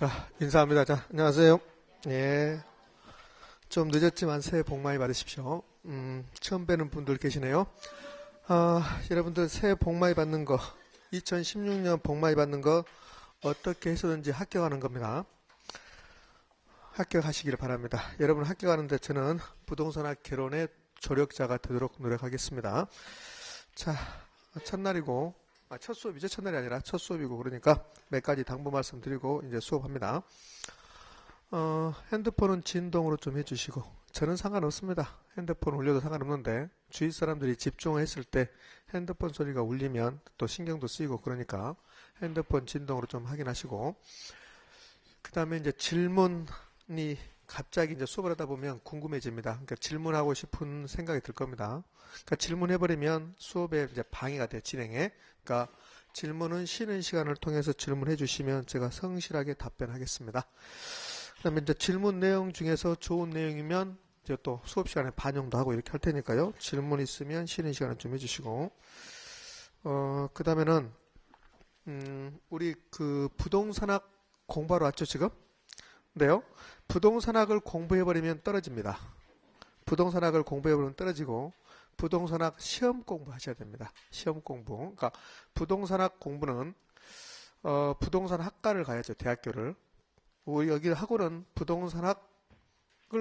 자, 인사합니다. 자, 안녕하세요. 예. 좀 늦었지만 새해 복 많이 받으십시오. 처음 뵈는 분들 계시네요. 여러분들 새해 복 많이 받는 거, 2016년 복 많이 받는 거, 어떻게 해서든지 합격하는 겁니다. 합격하시기를 바랍니다. 여러분 합격하는데 저는 부동산학 개론의 조력자가 되도록 노력하겠습니다. 자, 첫날이고, 첫 수업이죠. 첫날이 아니라 첫 수업이고, 그러니까 몇 가지 당부 말씀드리고 이제 수업합니다. 핸드폰은 진동으로 좀 해주시고, 저는 상관없습니다. 핸드폰 울려도 상관없는데, 주위 사람들이 집중했을 때 핸드폰 소리가 울리면 또 신경도 쓰이고 그러니까 핸드폰 진동으로 좀 확인하시고, 그 다음에 이제 질문이 갑자기 이제 수업을 하다 보면 궁금해집니다. 그러니까 질문하고 싶은 생각이 들 겁니다. 그러니까 질문해버리면 수업에 이제 방해가 돼, 진행에. 그러니까 질문은 쉬는 시간을 통해서 질문해 주시면 제가 성실하게 답변하겠습니다. 그 다음에 이제 질문 내용 중에서 좋은 내용이면 이제 또 수업 시간에 반영도 하고 이렇게 할 테니까요. 질문 있으면 쉬는 시간을 좀 해주시고, 그 다음에는, 우리 그 부동산학 공부하러 왔죠, 지금? 근데요, 부동산학을 공부해버리면 떨어집니다. 부동산학을 공부해버리면 떨어지고, 부동산학 시험 공부하셔야 됩니다. 시험 공부. 그러니까 부동산학 공부는 부동산 학과를 가야죠. 대학교를. 우리 여기 학원은 부동산학을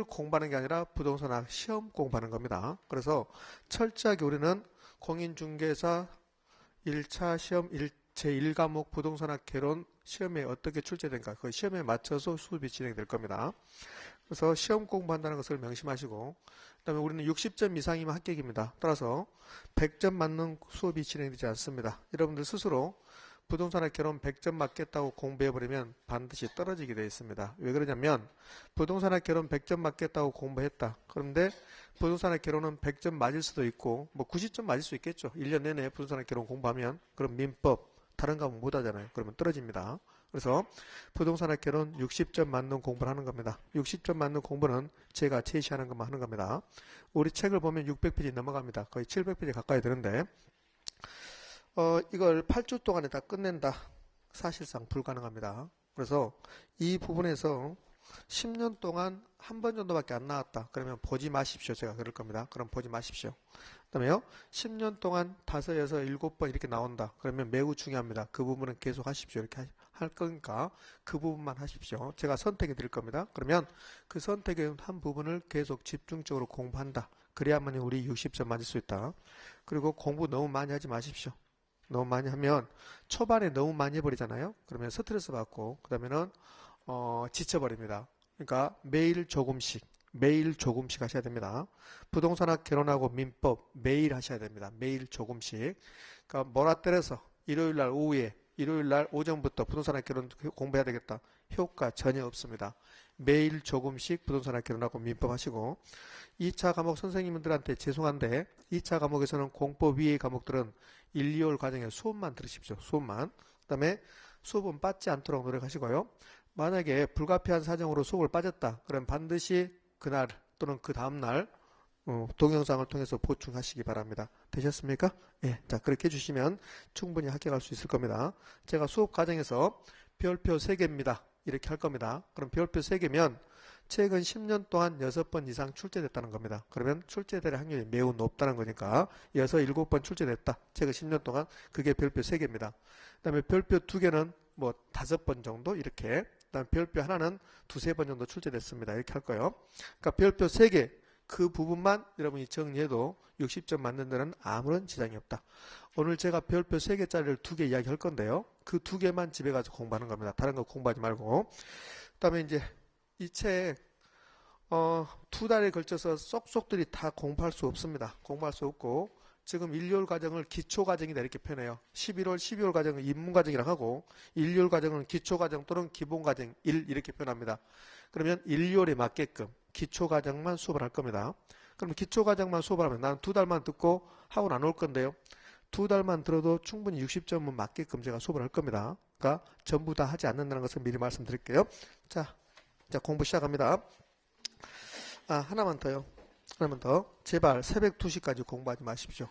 공부하는 게 아니라 부동산학 시험 공부하는 겁니다. 그래서 철저하게 우리는 공인중개사 1차 시험 제1과목 부동산학 개론 시험에 어떻게 출제된가 그 시험에 맞춰서 수업이 진행될 겁니다. 그래서 시험 공부한다는 것을 명심하시고, 그 다음에 우리는 60점 이상이면 합격입니다. 따라서 100점 맞는 수업이 진행되지 않습니다. 여러분들 스스로 부동산학 개론 100점 맞겠다고 공부해버리면 반드시 떨어지게 되어 있습니다. 왜 그러냐면 부동산학 개론 100점 맞겠다고 공부했다. 그런데 부동산학 개론은 100점 맞을 수도 있고 뭐 90점 맞을 수 있겠죠. 1년 내내 부동산학 개론 공부하면 그럼 민법 다른 과목 못 하잖아요. 그러면 떨어집니다. 그래서 부동산학 개론 60점 맞는 공부를 하는 겁니다. 60점 맞는 공부는 제가 제시하는 것만 하는 겁니다. 우리 책을 보면 600페이지 넘어갑니다. 거의 700페이지 가까이 되는데 이걸 8주 동안에 다 끝낸다. 사실상 불가능합니다. 그래서 이 부분에서 10년 동안 한 번 정도밖에 안 나왔다. 그러면 보지 마십시오. 제가 그럴 겁니다. 그럼 보지 마십시오. 그 다음에요. 10년 동안 5, 6, 7번 이렇게 나온다. 그러면 매우 중요합니다. 그 부분은 계속 하십시오. 이렇게 할 거니까 그 부분만 하십시오. 제가 선택해 드릴 겁니다. 그러면 그 선택의 한 부분을 계속 집중적으로 공부한다. 그래야만 우리 60점 맞을 수 있다. 그리고 공부 너무 많이 하지 마십시오. 너무 많이 하면 초반에 너무 많이 해버리잖아요. 그러면 스트레스 받고 그 다음에는 지쳐버립니다. 그러니까 매일 조금씩 하셔야 됩니다. 부동산학 개론하고 민법 매일 하셔야 됩니다. 매일 조금씩. 그러니까 뭐라 때려서 일요일날 오후에 일요일날 오전부터 부동산학 개론 공부해야 되겠다. 효과 전혀 없습니다. 매일 조금씩 부동산학 개론하고 민법 하시고, 2차 과목 선생님들한테 죄송한데 2차 과목에서는 공법 위의 과목들은 1, 2월 과정에 수업만 들으십시오. 수업만. 그 다음에 수업은 빠지지 않도록 노력하시고요. 만약에 불가피한 사정으로 수업을 빠졌다. 그럼 반드시 그날 또는 그 다음날 동영상을 통해서 보충하시기 바랍니다. 되셨습니까? 예, 자 그렇게 해주시면 충분히 합격할 수 있을 겁니다. 제가 수업 과정에서 별표 3개입니다. 이렇게 할 겁니다. 그럼 별표 3개면 최근 10년 동안 6번 이상 출제됐다는 겁니다. 그러면 출제될 확률이 매우 높다는 거니까 6, 7번 출제됐다. 최근 10년 동안 그게 별표 3개입니다. 그 다음에 별표 2개는 뭐 5번 정도 이렇게, 그 다음에 별표 하나는 2, 3번 정도 출제됐습니다. 이렇게 할 거예요. 그러니까 별표 3개 그 부분만 여러분이 정리해도 60점 맞는 데는 아무런 지장이 없다. 오늘 제가 별표 3개짜리를 2개 이야기할 건데요. 그 2개만 집에 가서 공부하는 겁니다. 다른 거 공부하지 말고. 그 다음에 이제 이 책 2달에 걸쳐서 쏙쏙들이 다 공부할 수 없습니다. 공부할 수 없고 지금 1, 2월 과정을 기초과정이다 이렇게 표현해요. 11월, 12월 과정은 입문과정이라고 하고 1, 2월 과정은 기초과정 또는 기본과정 1 이렇게 표현합니다. 그러면 1, 2월에 맞게끔 기초과정만 수업을 할 겁니다. 그럼 기초과정만 수업을 하면 난 2달만 듣고 학원 안 올 건데요. 2달만 들어도 충분히 60점은 맞게끔 제가 수업을 할 겁니다. 그러니까 전부 다 하지 않는다는 것을 미리 말씀드릴게요. 자 공부 시작합니다. 하나만 더요. 하나만 더. 제발 새벽 2시까지 공부하지 마십시오.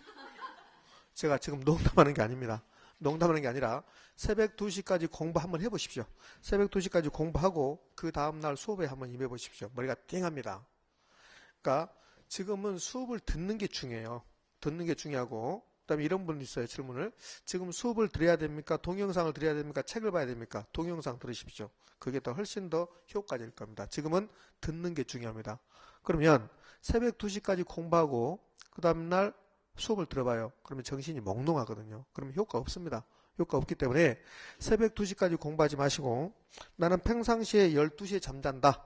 제가 지금 농담하는 게 아닙니다. 농담하는 게 아니라 새벽 2시까지 공부 한번 해보십시오. 새벽 2시까지 공부하고 그 다음날 수업에 한번 임해보십시오. 머리가 띵합니다. 그러니까 지금은 수업을 듣는 게 중요해요. 듣는 게 중요하고, 그 다음에 이런 분 있어요. 질문을. 지금 수업을 들어야 됩니까? 동영상을 들어야 됩니까? 책을 봐야 됩니까? 동영상 들으십시오. 그게 더 훨씬 더 효과적일 겁니다. 지금은 듣는 게 중요합니다. 그러면 새벽 2시까지 공부하고 그 다음날 수업을 들어봐요. 그러면 정신이 몽롱하거든요. 그러면 효과 없습니다. 효과 없기 때문에 새벽 2시까지 공부하지 마시고, 나는 평상시에 12시에 잠잔다.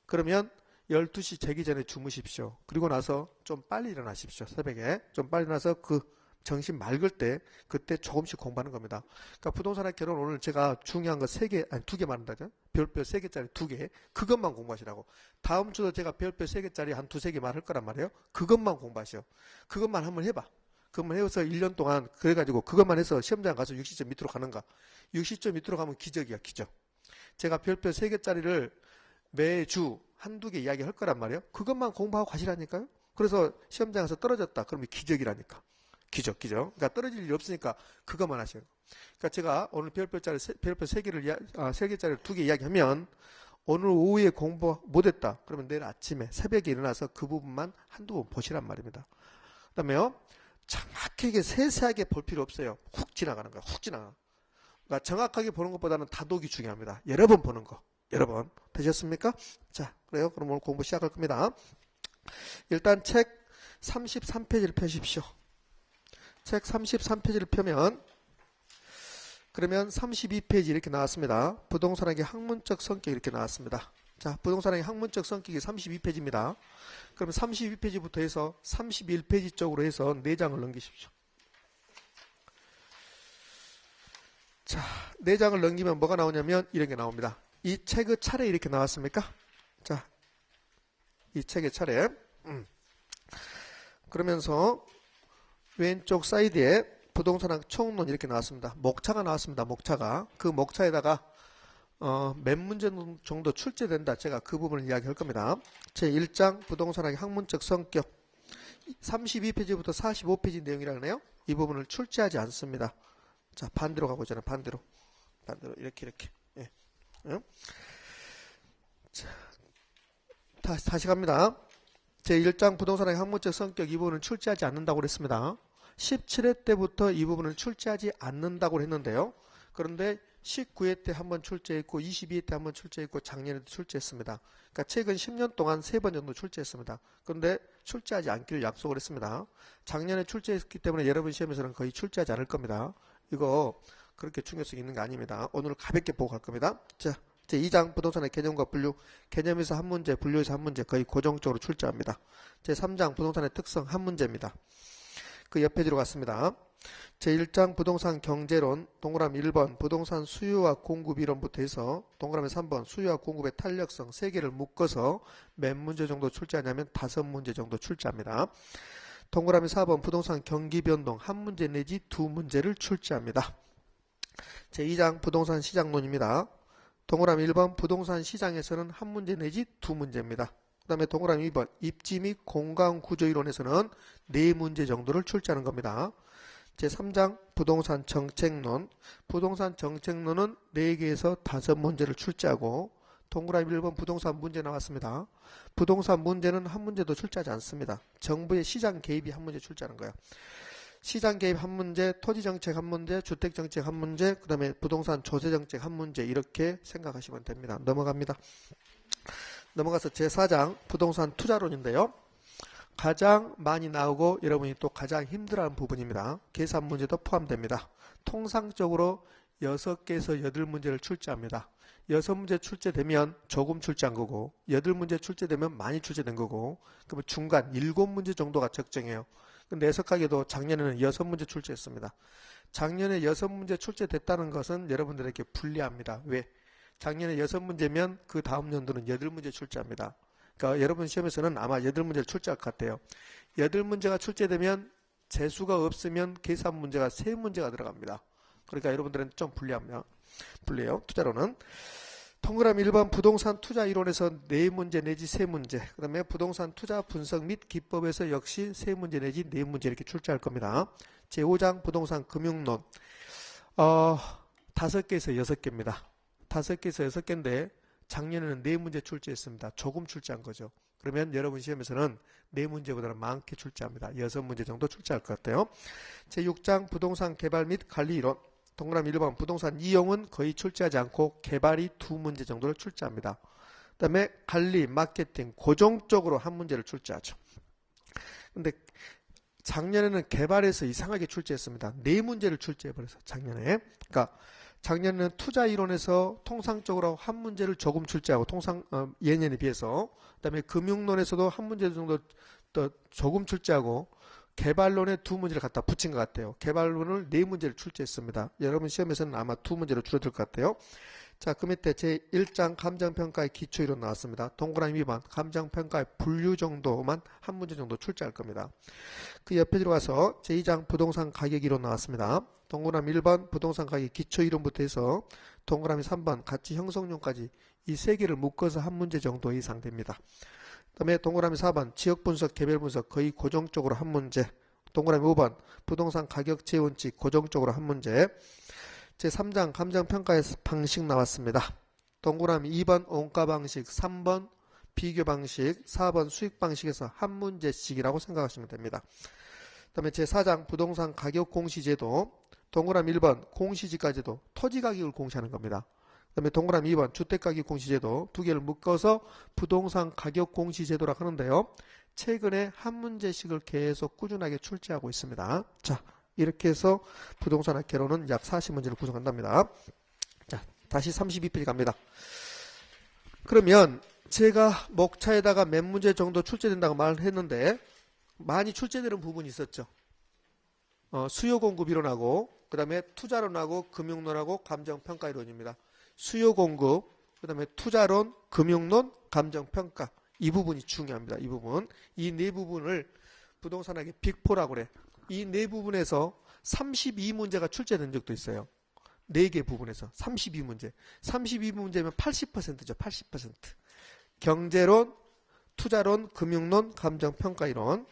그러면 12시 자기 전에 주무십시오. 그리고 나서 좀 빨리 일어나십시오. 새벽에 좀 빨리 일어나서 그 정신 맑을 때 그때 조금씩 공부하는 겁니다. 그러니까 부동산학개론 오늘 제가 중요한 거 3개, 아니 2개 말한다죠. 별표 3개짜리 2개. 그것만 공부하시라고. 다음 주도 제가 별표 3개짜리 한 2-3개 말할 거란 말이에요. 그것만 공부하시오. 그것만 한번 해봐. 그것만 해서 1년 동안 그래가지고 그것만 해서 시험장 가서 60점 밑으로 가는가. 60점 밑으로 가면 기적이야, 기적. 제가 별표 3개짜리를 매주 한두 개 이야기 할 거란 말이에요. 그것만 공부하고 가시라니까요. 그래서 시험장에서 떨어졌다. 그러면 기적이라니까. 기적. 그러니까 떨어질 일이 없으니까 그것만 하셔요. 그러니까 제가 오늘 별표 3개를, 3개짜리 2개 이야기하면 오늘 오후에 공부 못했다. 그러면 내일 아침에 새벽에 일어나서 그 부분만 한두 번 보시란 말입니다. 그 다음에요. 정확하게 세세하게 볼 필요 없어요. 훅 지나가는 거야. 훅 지나가. 그러니까 정확하게 보는 것보다는 다독이 중요합니다. 여러 번 보는 거. 여러 번. 되셨습니까? 자, 그래요. 그럼 오늘 공부 시작할 겁니다. 일단 책 33페이지를 펴십시오. 책 33페이지를 펴면 그러면 32페이지 이렇게 나왔습니다. 부동산학의 학문적 성격 이렇게 나왔습니다. 자, 부동산학의 학문적 성격이 32페이지입니다. 그러면 32페이지부터 해서 31페이지 쪽으로 해서 4장을 넘기십시오. 자, 4장을 넘기면 뭐가 나오냐면 이런 게 나옵니다. 이 책의 차례 이렇게 나왔습니까? 자, 이 책의 차례. 그러면서 왼쪽 사이드에 부동산학 총론 이렇게 나왔습니다. 목차가 나왔습니다. 목차가. 그 목차에다가 몇 문제 정도 출제된다. 제가 그 부분을 이야기할 겁니다. 제1장 부동산학의 학문적 성격 32페이지부터 45페이지 내용이라네요. 이 부분을 출제하지 않습니다. 자, 반대로 가보잖아요. 반대로 이렇게 예. 자, 다시 갑니다. 제1장 부동산의 학문적 성격 이 부분은 출제하지 않는다고 그랬습니다. 17회 때부터 이 부분을 출제하지 않는다고 했는데요. 그런데 19회 때 한번 출제했고 22회 때 한번 출제했고 작년에도 출제했습니다. 그러니까 최근 10년 동안 3번 정도 출제했습니다. 그런데 출제하지 않기를 약속을 했습니다. 작년에 출제했기 때문에 여러분 시험에서는 거의 출제하지 않을 겁니다. 이거 그렇게 중요성이 있는 거 아닙니다. 오늘 가볍게 보고 갈 겁니다. 자, 제2장 부동산의 개념과 분류, 개념에서 한 문제, 분류에서 한 문제 거의 고정적으로 출제합니다. 제3장 부동산의 특성 한 문제입니다. 그 옆 페이지로 갔습니다. 제1장 부동산 경제론 동그라미 1번 부동산 수요와 공급 이론부터 해서 동그라미 3번 수요와 공급의 탄력성 3개를 묶어서 몇 문제 정도 출제하냐면 5문제 정도 출제합니다. 동그라미 4번 부동산 경기 변동 한 문제 내지 2문제를 출제합니다. 제2장 부동산 시장론입니다. 동그라미 1번 부동산 시장에서는 한 문제 내지 2문제입니다. 그 다음에 동그라미 2번 입지 및 공간 구조 이론에서는 4문제 정도를 출제하는 겁니다. 제3장 부동산 정책론 부동산 정책론은 4개에서 5문제를 출제하고 동그라미 1번 부동산 문제 나왔습니다. 부동산 문제는 한 문제도 출제하지 않습니다. 정부의 시장 개입이 한 문제 출제하는 거예요. 시장 개입 한 문제, 토지정책 한 문제, 주택정책 한 문제, 그 다음에 부동산 조세정책 한 문제 이렇게 생각하시면 됩니다. 넘어갑니다. 넘어가서 제4장 부동산 투자론인데요. 가장 많이 나오고 여러분이 또 가장 힘들어하는 부분입니다. 계산 문제도 포함됩니다. 통상적으로 6개에서 8문제를 출제합니다. 6문제 출제되면 조금 출제한 거고 8문제 출제되면 많이 출제된 거고 그러면 중간 7문제 정도가 적정해요. 근데 애석하게도 작년에는 6문제 출제했습니다. 작년에 6문제 출제됐다는 것은 여러분들에게 불리합니다. 왜? 작년에 6문제면 그 다음 연도는 8문제 출제합니다. 그러니까 여러분 시험에서는 아마 8문제를 출제할 것 같아요. 8문제가 출제되면 재수가 없으면 계산 문제가 3문제가 들어갑니다. 그러니까 여러분들은 좀 불리합니다. 불리해요. 투자로는. 동그라미 1번 부동산 투자 이론에서 4문제 내지 3문제 그 다음에 부동산 투자 분석 및 기법에서 역시 3문제 내지 4문제 이렇게 출제할 겁니다. 제5장 부동산 금융론 어, 5개에서 6개입니다. 5개에서 6개인데 작년에는 4문제 출제했습니다. 조금 출제한 거죠. 그러면 여러분 시험에서는 4문제보다는 많게 출제합니다. 6문제 정도 출제할 것 같아요. 제6장 부동산 개발 및 관리 이론. 동그라미 1번 부동산 이용은 거의 출제하지 않고 개발이 2문제 정도를 출제합니다. 그 다음에 관리, 마케팅, 고정적으로 한 문제를 출제하죠. 근데 작년에는 개발에서 이상하게 출제했습니다. 4문제를 출제해버려서 작년에. 그러니까 작년에는 투자 이론에서 통상적으로 한 문제를 조금 출제하고 예년에 비해서 그 다음에 금융론에서도 한 문제 정도 더 조금 출제하고 개발론에 2문제를 갖다 붙인 것 같아요. 개발론을 4문제를 출제했습니다. 여러분 시험에서는 아마 2문제로 줄어들 것 같아요. 자, 그 밑에 제1장 감정평가의 기초이론 나왔습니다. 동그라미 2번 감정평가의 분류 정도만 한 문제 정도 출제할 겁니다. 그 옆에 들어가서 제2장 부동산 가격이론 나왔습니다. 동그라미 1번 부동산 가격 기초이론부터 해서 동그라미 3번 가치 형성론까지 이 3개를 묶어서 한 문제 정도 이상 됩니다. 그 다음에 동그라미 4번 지역분석 개별분석 거의 고정적으로 한 문제. 동그라미 5번 부동산 가격 재원칙 고정적으로 한 문제. 제3장 감정평가의 방식 나왔습니다. 동그라미 2번 원가 방식, 3번 비교 방식, 4번 수익 방식에서 한 문제씩이라고 생각하시면 됩니다. 그 다음에 제4장 부동산 가격 공시제도, 동그라미 1번 공시지가제도, 토지 가격을 공시하는 겁니다. 그 다음에 동그라미 2번 주택가격 공시제도 두 개를 묶어서 부동산 가격 공시제도라고 하는데요. 최근에 한 문제씩을 계속 꾸준하게 출제하고 있습니다. 자, 이렇게 해서 부동산학 개론은 약 40문제를 구성한답니다. 자, 다시 32페이지 갑니다. 그러면 제가 목차에다가 몇 문제 정도 출제된다고 말을 했는데 많이 출제되는 부분이 있었죠. 수요 공급 이론하고 그 다음에 투자론하고 금융론하고 감정평가 이론입니다. 수요 공급, 그 다음에 투자론, 금융론, 감정평가 이 부분이 중요합니다. 이 부분. 이 네 부분을 부동산학의 빅4라고 그래. 이 네 부분에서 32문제가 출제된 적도 있어요. 4개 부분에서 32문제. 32문제면 80%죠. 80%. 경제론, 투자론, 금융론, 감정평가이론.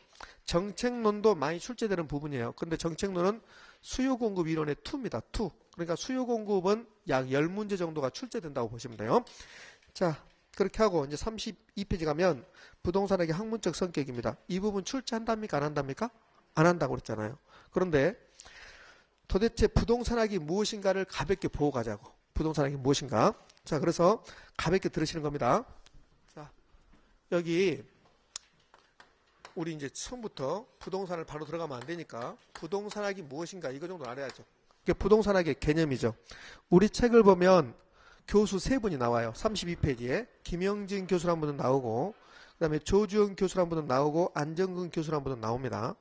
정책론도 많이 출제되는 부분이에요. 근데 정책론은 수요공급 이론의 2입니다. 2. 그러니까 수요공급은 약 10문제 정도가 출제된다고 보시면 돼요. 자, 그렇게 하고 이제 32페이지 가면 부동산학의 학문적 성격입니다. 이 부분 출제한답니까? 안 한답니까? 안 한다고 그랬잖아요. 그런데 도대체 부동산학이 무엇인가를 가볍게 보고 가자고. 부동산학이 무엇인가? 자, 그래서 가볍게 들으시는 겁니다. 자, 여기 우리 이제 처음부터 부동산을 바로 들어가면 안 되니까 부동산학이 무엇인가 이거 정도 알아야죠. 이게 부동산학의 개념이죠. 우리 책을 보면 교수 3분이 나와요. 32페이지에 김영진 교수란 분은 나오고 그 다음에 조주영 교수란 분은 나오고 안정근 교수란 분은 나옵니다.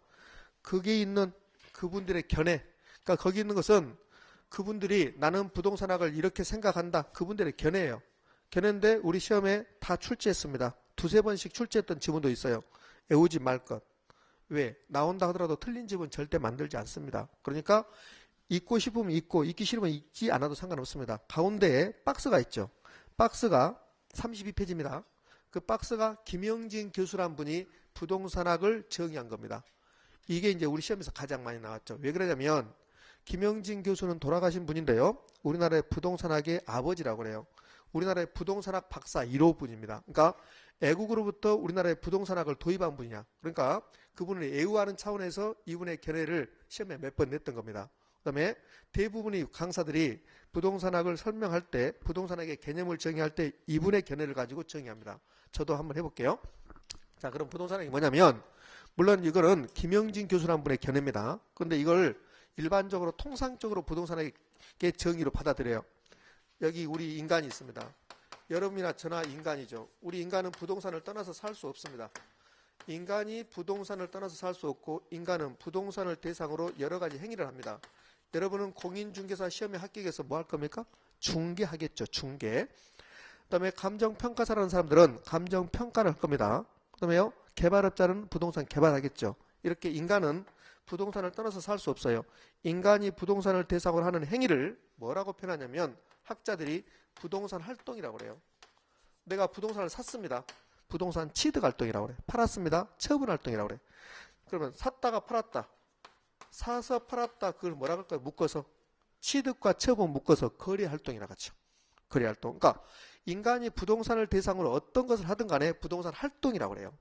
거기에 있는 그분들의 견해, 그러니까 거기 있는 것은 그분들이 나는 부동산학을 이렇게 생각한다. 그분들의 견해예요. 견해인데 우리 시험에 다 출제했습니다. 2-3번씩 출제했던 지문도 있어요. 애우지 말 것. 왜? 나온다 하더라도 틀린 지문 절대 만들지 않습니다. 그러니까 읽고 싶으면 읽고 읽기 싫으면 읽지 않아도 상관없습니다. 가운데에 박스가 있죠. 박스가 32페이지입니다. 그 박스가 김영진 교수란 분이 부동산학을 정의한 겁니다. 이게 이제 우리 시험에서 가장 많이 나왔죠. 왜 그러냐면 김영진 교수는 돌아가신 분인데요. 우리나라의 부동산학의 아버지라고 그래요. 우리나라의 부동산학 박사 1호 분입니다. 그러니까 애국으로부터 우리나라의 부동산학을 도입한 분이냐. 그러니까 그분을 애우하는 차원에서 이분의 견해를 시험에 몇 번 냈던 겁니다. 그 다음에 대부분의 강사들이 부동산학을 설명할 때 부동산학의 개념을 정의할 때 이분의 견해를 가지고 정의합니다. 저도 한번 해볼게요. 자, 그럼 부동산학이 뭐냐면 물론 이거는 김영진 교수라는 분의 견해입니다. 그런데 이걸 일반적으로 통상적으로 부동산학의 정의로 받아들여요. 여기 우리 인간이 있습니다. 여러분이나 저나 인간이죠. 우리 인간은 부동산을 떠나서 살 수 없습니다. 인간이 부동산을 떠나서 살 수 없고 인간은 부동산을 대상으로 여러 가지 행위를 합니다. 여러분은 공인중개사 시험에 합격해서 뭐 할 겁니까? 중개하겠죠. 중개. 그 다음에 감정평가사라는 사람들은 감정평가를 할 겁니다. 그 다음에요. 개발업자는 부동산 개발하겠죠. 이렇게 인간은 부동산을 떠나서 살 수 없어요. 인간이 부동산을 대상으로 하는 행위를 뭐라고 표현하냐면 학자들이 부동산 활동이라고 그래요. 내가 부동산을 샀습니다. 부동산 취득 활동이라고 그래. 팔았습니다. 처분 활동이라고 그래. 그러면 샀다가 팔았다. 사서 팔았다. 그걸 뭐라고 할까요? 묶어서 취득과 처분 묶어서 거래활동이라고 하죠. 거래활동. 그러니까 인간이 부동산을 대상으로 어떤 것을 하든 간에 부동산 활동이라고 그래요.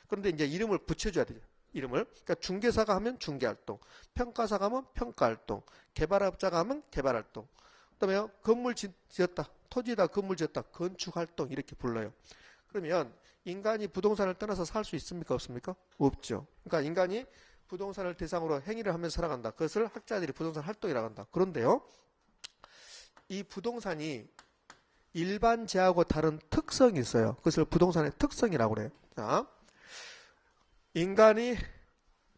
그런데 이제 이름을 붙여줘야 되죠. 이름을. 그러니까 중개사가 하면 중개활동, 평가사가 하면 평가활동, 개발업자가 하면 개발활동. 그다음에 건물 지었다, 토지에다 건물 지었다, 건축활동 이렇게 불러요. 그러면 인간이 부동산을 떠나서 살 수 있습니까? 없습니까? 없죠. 그러니까 인간이 부동산을 대상으로 행위를 하면서 살아간다. 그것을 학자들이 부동산 활동이라고 한다. 그런데요, 이 부동산이 일반 재하고 다른 특성이 있어요. 그것을 부동산의 특성이라고 그래요. 자, 인간이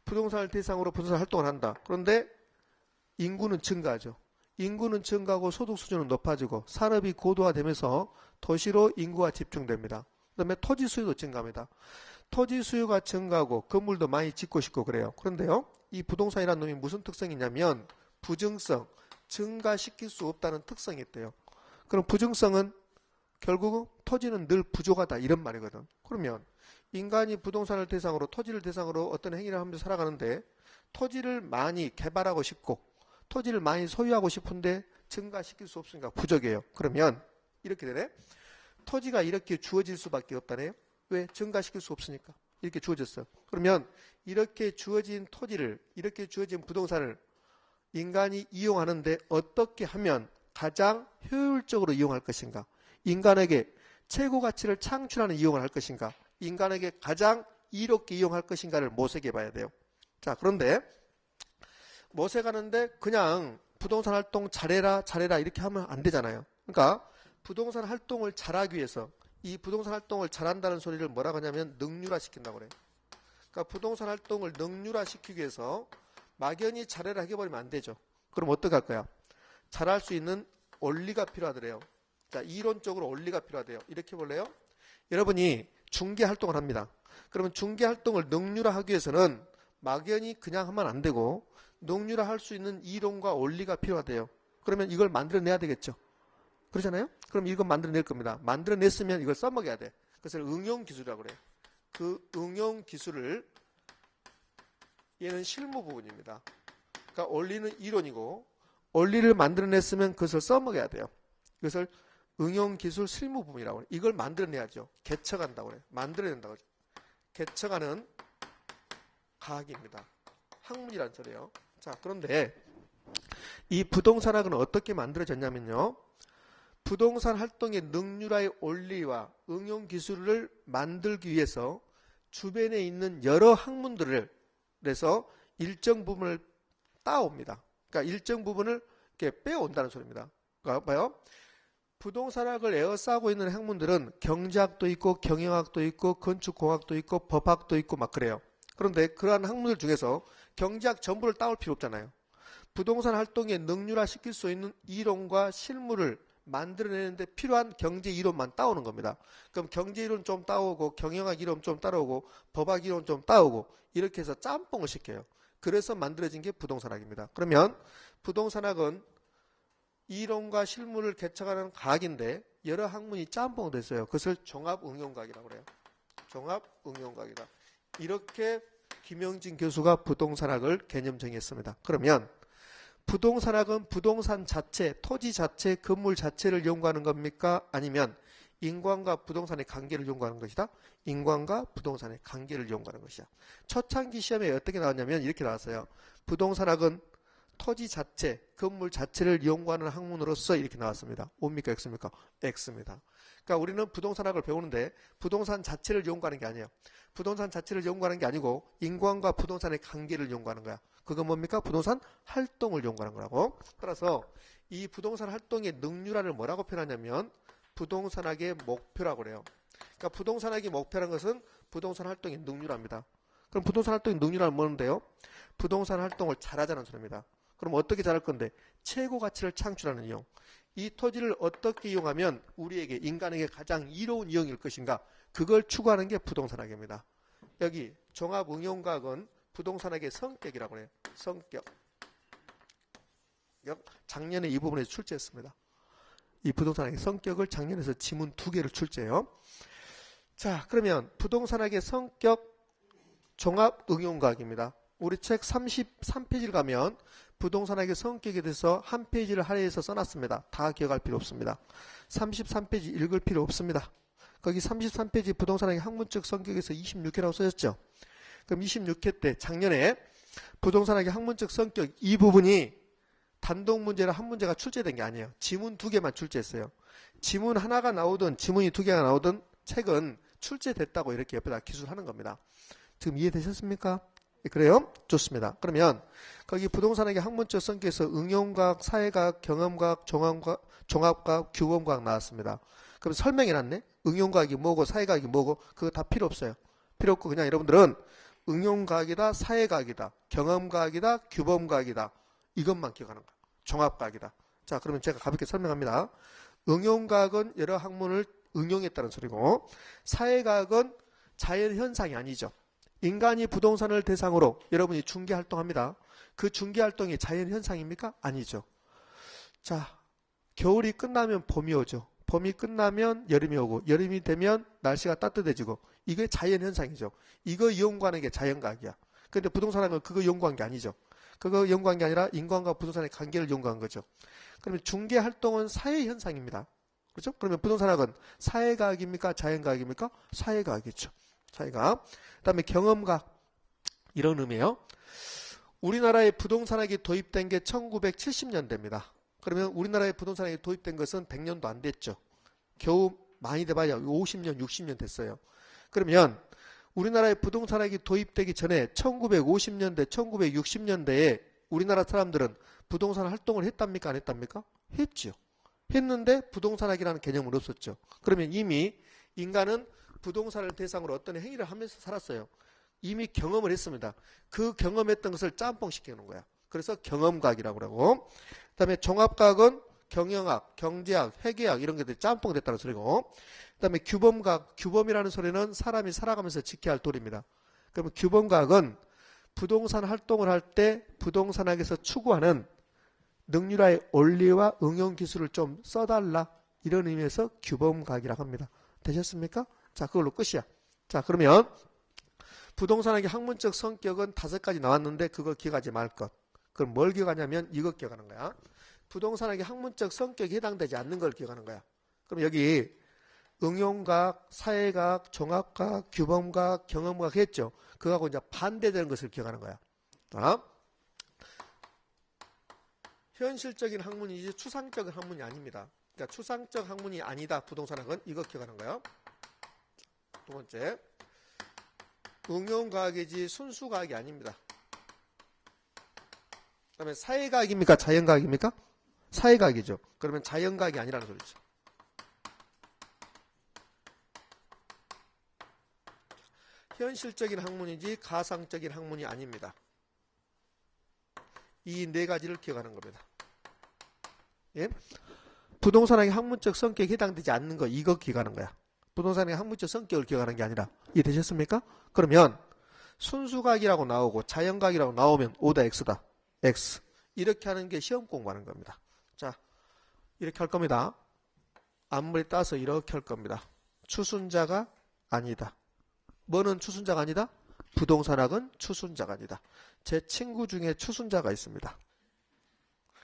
부동산을 대상으로 부동산 활동을 한다. 그런데 인구는 증가하죠. 인구는 증가하고 소득 수준은 높아지고 산업이 고도화되면서 도시로 인구가 집중됩니다. 그 다음에 토지 수요도 증가합니다. 토지 수요가 증가하고 건물도 많이 짓고 싶고 그래요. 그런데요, 이 부동산이라는 놈이 무슨 특성이 있냐면 부증성, 증가시킬 수 없다는 특성이 있대요. 그럼 부증성은 결국은 토지는 늘 부족하다 이런 말이거든. 그러면 인간이 부동산을 대상으로 토지를 대상으로 어떤 행위를 하면서 살아가는데 토지를 많이 개발하고 싶고 토지를 많이 소유하고 싶은데 증가시킬 수 없으니까 부족해요. 그러면 이렇게 되네. 토지가 이렇게 주어질 수밖에 없다네요. 왜? 증가시킬 수 없으니까. 이렇게 주어졌어. 그러면 이렇게 주어진 토지를, 이렇게 주어진 부동산을 인간이 이용하는데 어떻게 하면 가장 효율적으로 이용할 것인가? 인간에게 최고 가치를 창출하는 이용을 할 것인가? 인간에게 가장 이롭게 이용할 것인가를 모색해 봐야 돼요. 자, 그런데 모색하는데 그냥 부동산 활동 잘해라 이렇게 하면 안 되잖아요. 그러니까 부동산 활동을 잘하기 위해서 이 부동산 활동을 잘한다는 소리를 뭐라고 하냐면 능률화 시킨다고 그래요. 그러니까 부동산 활동을 능률화 시키기 위해서 막연히 잘해라 해버리면 안 되죠. 그럼 어떻게 할 거야? 잘할 수 있는 원리가 필요하더래요. 자, 이론적으로 원리가 필요하대요. 이렇게 볼래요? 여러분이 중개 활동을 합니다. 그러면 중개 활동을 능률화하기 위해서는 막연히 그냥 하면 안 되고 능률화할 수 있는 이론과 원리가 필요하대요. 그러면 이걸 만들어내야 되겠죠. 그렇잖아요? 그럼 이거 만들어낼 겁니다. 만들어냈으면 이걸 써먹어야 돼. 그것을 응용기술이라고 그래요. 그 응용기술을 얘는 실무 부분입니다. 그러니까 원리는 이론이고 원리를 만들어냈으면 그것을 써먹어야 돼요. 이것을 응용기술 실무 부분이라고 해요. 이걸 만들어내야죠. 개척한다고 해요. 만들어낸다고 하죠. 개척하는 과학입니다. 학문이란 소리예요. 자, 그런데 이 부동산학은 어떻게 만들어졌냐면요. 부동산 활동의 능률화의 원리와 응용기술을 만들기 위해서 주변에 있는 여러 학문들을 그래서 일정 부분을 따옵니다. 그러니까 일정 부분을 이렇게 빼온다는 소리입니다. 그러니까 봐요. 부동산학을 에워싸고 있는 학문들은 경제학도 있고 경영학도 있고 건축공학도 있고 법학도 있고 막 그래요. 그런데 그러한 학문들 중에서 경제학 전부를 따올 필요 없잖아요. 부동산 활동에 능률화 시킬 수 있는 이론과 실무를 만들어내는데 필요한 경제 이론만 따오는 겁니다. 그럼 경제 이론 좀 따오고 경영학 이론 좀 따오고 법학 이론 좀 따오고 이렇게 해서 짬뽕을 시켜요. 그래서 만들어진 게 부동산학입니다. 그러면 부동산학은 이론과 실무를 개척하는 과학인데 여러 학문이 짬뽕 됐어요. 그것을 종합응용과학이라고 그래요. 종합응용과학이다. 이렇게 김영진 교수가 부동산학을 개념 정의했습니다. 그러면 부동산학은 부동산 자체, 토지 자체, 건물 자체를 연구하는 겁니까? 아니면 인간과 부동산의 관계를 연구하는 것이다? 인간과 부동산의 관계를 연구하는 것이다. 초창기 시험에 어떻게 나왔냐면 이렇게 나왔어요. 부동산학은 토지 자체, 건물 자체를 연구하는 학문으로서 이렇게 나왔습니다. O입니까? X입니까? X입니다. 그러니까 우리는 부동산학을 배우는데 부동산 자체를 연구하는 게 아니에요. 부동산 자체를 연구하는 게 아니고 인간과 부동산의 관계를 연구하는 거야. 그건 뭡니까? 부동산 활동을 연구하는 거라고. 따라서 이 부동산 활동의 능률화를 뭐라고 표현하냐면 부동산학의 목표라고 그래요. 그러니까 부동산학의 목표라는 것은 부동산 활동의 능률화입니다. 그럼 부동산 활동의 능률화는 뭐는데요? 부동산 활동을 잘하자는 소리입니다. 그럼 어떻게 잘할 건데? 최고 가치를 창출하는 이용. 이 토지를 어떻게 이용하면 우리에게 인간에게 가장 이로운 이용일 것인가? 그걸 추구하는 게 부동산학입니다. 여기 종합응용과학은 부동산학의 성격이라고 해요. 성격. 작년에 이 부분에서 출제했습니다. 이 부동산학의 성격을 작년에서 지문 2개를 출제해요. 자, 그러면 부동산학의 성격 종합응용과학입니다. 우리 책 33페이지를 가면 부동산학의 성격에 대해서 한 페이지를 할애해서 써놨습니다. 다 기억할 필요 없습니다. 33페이지 읽을 필요 없습니다. 거기 33페이지 부동산학의 학문적 성격에서 26회라고 써졌죠. 그럼 26회 때 작년에 부동산학의 학문적 성격 이 부분이 단독 문제라 한 문제가 출제된 게 아니에요. 지문 2개만 출제했어요. 지문 하나가 나오든 지문이 2개가 나오든 책은 출제됐다고 이렇게 옆에다 기술하는 겁니다. 지금 이해되셨습니까? 그래요? 좋습니다. 그러면 거기 부동산학의 학문적 성격에서 응용과학, 사회과학, 경험과학, 종합과학, 규범과학 나왔습니다. 그럼 설명해놨네? 응용과학이 뭐고 사회과학이 뭐고 그거 다 필요 없어요. 필요 없고 그냥 여러분들은 응용과학이다, 사회과학이다, 경험과학이다, 규범과학이다 이것만 기억하는 거야. 종합과학이다. 자, 그러면 제가 가볍게 설명합니다. 응용과학은 여러 학문을 응용했다는 소리고 사회과학은 자연현상이 아니죠. 인간이 부동산을 대상으로 여러분이 중개활동합니다. 그 중개활동이 자연현상입니까? 아니죠. 자, 겨울이 끝나면 봄이 오죠. 봄이 끝나면 여름이 오고 여름이 되면 날씨가 따뜻해지고 이게 자연현상이죠. 이거 연구하는 게 자연과학이야. 근데 부동산학은 그거 연구한 게 아니죠. 그거 연구한 게 아니라 인간과 부동산의 관계를 연구한 거죠. 그러면 중개활동은 사회현상입니다. 그렇죠? 그러면 부동산학은 사회과학입니까? 자연과학입니까? 사회과학이죠. 사회과학. 그 다음에 경험과학. 이런 의미예요. 우리나라에 부동산학이 도입된 게 1970년대입니다. 그러면 우리나라에 부동산학이 도입된 것은 100년도 안 됐죠. 겨우 많이 돼봐야 50년, 60년 됐어요. 그러면 우리나라에 부동산학이 도입되기 전에 1950년대, 1960년대에 우리나라 사람들은 부동산 활동을 했답니까? 안 했답니까? 했죠. 했는데 부동산학이라는 개념은 없었죠. 그러면 이미 인간은 부동산을 대상으로 어떤 행위를 하면서 살았어요. 이미 경험을 했습니다. 그 경험했던 것을 짬뽕시키는 거야. 그래서 경험과학이라고 하고 그 다음에 종합과학은 경영학, 경제학, 회계학 이런 것들이 짬뽕됐다는 소리고 그 다음에 규범과학, 규범이라는 소리는 사람이 살아가면서 지켜야 할 도리입니다. 그러면 규범과학은 부동산 활동을 할 때 부동산학에서 추구하는 능률화의 원리와 응용 기술을 좀 써달라 이런 의미에서 규범과학이라고 합니다. 되셨습니까? 자, 그걸로 끝이야. 자, 그러면 부동산학의 학문적 성격은 5가지 나왔는데 그거 기억하지 말 것. 그럼 뭘 기억하냐면 이거 기억하는 거야. 부동산학의 학문적 성격이 해당되지 않는 걸 기억하는 거야. 그럼 여기 응용과학, 사회과학, 종합과학, 규범과학, 경험과학 했죠. 그거하고 이제 반대되는 것을 기억하는 거야. 자, 현실적인 학문이지 추상적인 학문이 아닙니다. 그러니까 추상적 학문이 아니다. 부동산학은 이거 기억하는 거예요. 두 번째, 응용과학이지 순수과학이 아닙니다. 그 다음에 사회과학입니까? 자연과학입니까? 사회과학이죠. 그러면 자연과학이 아니라는 소리죠. 현실적인 학문이지 가상적인 학문이 아닙니다. 이 4가지를 기억하는 겁니다. 예? 부동산학의 학문적 성격에 해당되지 않는 거 이거 기억하는 거야. 부동산의 학문적 성격을 기억하는 게 아니라 이해되셨습니까? 그러면 순수과학이라고 나오고 자연과학이라고 나오면 O다 X다. X. 이렇게 하는 게 시험 공부하는 겁니다. 자, 이렇게 할 겁니다. 앞머리 따서 이렇게 할 겁니다. 추순자가 아니다. 뭐는 추순자가 아니다? 부동산학은 추순자가 아니다. 제 친구 중에 추순자가 있습니다.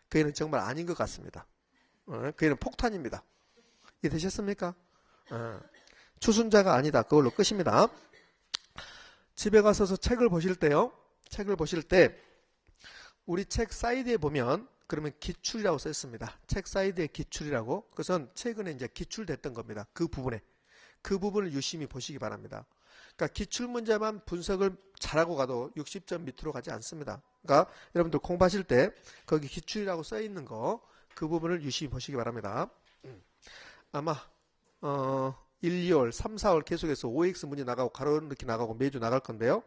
그 애는 정말 아닌 것 같습니다. 그 애는 폭탄입니다. 이해되셨습니까? 추순자가 아니다. 그걸로 끝입니다. 집에 가서 책을 보실 때요. 책을 보실 때 우리 책 사이드에 보면 그러면 기출이라고 썼습니다. 책 사이드에 기출이라고. 그것은 최근에 이제 기출됐던 겁니다. 그 부분에. 그 부분을 유심히 보시기 바랍니다. 그러니까 기출 문제만 분석을 잘하고 가도 60점 밑으로 가지 않습니다. 그러니까 여러분들 공부하실 때 거기 기출이라고 써 있는 거 그 부분을 유심히 보시기 바랍니다. 아마 1, 2월, 3, 4월 계속해서 OX 문제 나가고 가로 이렇게 나가고 매주 나갈 건데요.